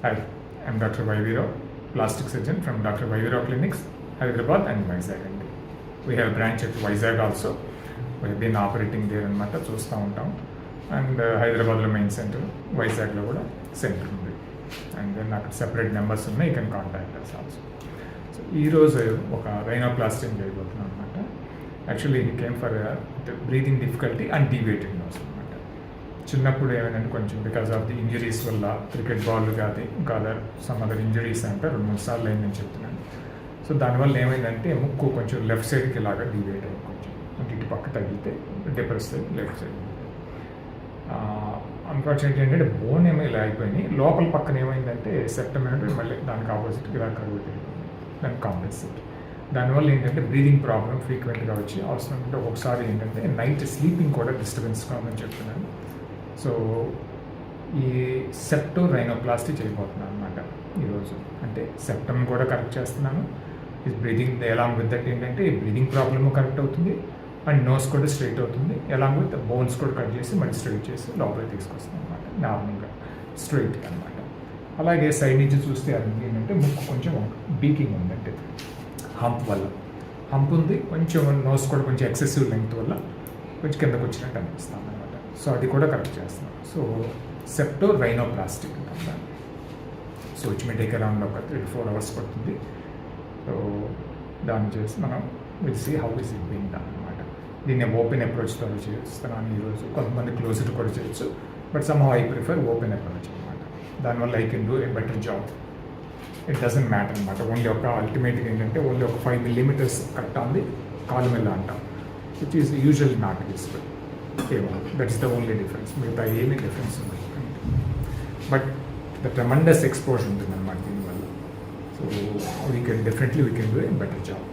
Hi, I'm Dr. Vaiviro, plastic surgeon from Dr. Vaiviro Clinics, Hyderabad and Vizag. We have a branch at Vizag also. We have been operating there అనమాట చూస్తూ ఉంటాం. And హైదరాబాద్లో main centre, వైజాగ్లో కూడా centre ఉంది. And then అక్కడ separate numbers ఉన్నాయి, you can contact us also. So ఈరోజు ఒక రైనోప్లాస్టీ చేయబోతున్నాం అనమాట. Actually he came for breathing difficulty and deviated nose అనమాట. చిన్నప్పుడు ఏమైందంటే కొంచెం బికాస్ ఆఫ్ ది ఇంజరీస్ వల్ల క్రికెట్ బాల్ కాదు ఇంకా సమ్ అదర్ ఇంజరీస్ అంటే 2-3 సార్లు అయిందని చెప్తున్నాను. సో దానివల్ల ఏమైందంటే ముక్కు కొంచెం లెఫ్ట్ సైడ్కి ఇలాగా డీవియేట్ అయ్యి కొంచెం అంటే ఇటు పక్క తగిలితే డిప్రెస్ లెఫ్ట్ సైడ్. అన్ఫార్చునేట్లీ ఏంటంటే బోన్ ఏమో ఇలా అయిపోయింది, లోపల పక్కన ఏమైందంటే సెప్టమ్ అంటే మళ్ళీ దానికి ఆపోజిట్కి ఇలా కరువు తిరిగింది, దానికి కాంపెన్సేట్. దానివల్ల ఏంటంటే బ్రీదింగ్ ప్రాబ్లం ఫ్రీక్వెంట్గా వచ్చి అవసరం అంటే ఒకసారి ఏంటంటే నైట్ స్లీపింగ్ కూడా డిస్టర్బెన్స్గా ఉందని చెప్తున్నాను. సో ఈ సెప్టో రైనోప్లాస్టీ చేయబోతున్నాను అనమాట ఈరోజు. అంటే సెప్టమ్ కూడా కరెక్ట్ చేస్తున్నాను, ఈ బ్రీదింగ్ ఎలాంగ్ విత్ దట్ ఏంటంటే బ్రీదింగ్ ప్రాబ్లము కరెక్ట్ అవుతుంది అండ్ నోస్ కూడా స్ట్రైట్ అవుతుంది, ఎలాంగ్ విత్ బోన్స్ కూడా కట్ చేసి మళ్ళీ స్ట్రైట్ చేసి లోపలికి తీసుకొస్తాం అనమాట, నార్మల్గా స్ట్రైట్ అనమాట. అలాగే సైడ్ నుంచి చూస్తే అది ఏంటంటే ముక్కు కొంచెం బీకింగ్ ఉందంటే హంప్ వల్ల, హంప్ ఉంది, కొంచెం నోస్ కూడా కొంచెం ఎక్సెసివ్ లెంగ్త్ వల్ల కొంచెం కిందకు వచ్చినట్టు అనిపిస్తాం అనమాట. సో అది కూడా కరెక్ట్ చేస్తున్నాం. సో సెప్టో రైనోప్లాస్టిక్ అంటాం. So which may take around ఒక 3-4 hours పడుతుంది. సో దాన్ని చేసి మనం will see how is it being done అనమాట. దీన్ని ఓపెన్ అప్రోచ్తో చేస్తున్నాను ఈరోజు. కొంతమంది క్లోజ్డ్ కూడా చేయొచ్చు, but somehow I prefer open approach అనమాట. దానివల్ల I can do a better job. It doesn't matter అనమాట. ఓన్లీ ఒక అల్టిమేట్గా ఏంటంటే ఓన్లీ ఒక 5 millimeters కట్ ఉంది కాలు మీద అంటాం, which is usual not useful. That's the only difference, మిగతా ఏమీ డిఫరెన్స్ ఉంది. బట్ ద ట్రెమండస్ ఎక్స్పోజర్ ఉంటుంది అనమాట దీనివల్ల. So we can definitely we can do a better job.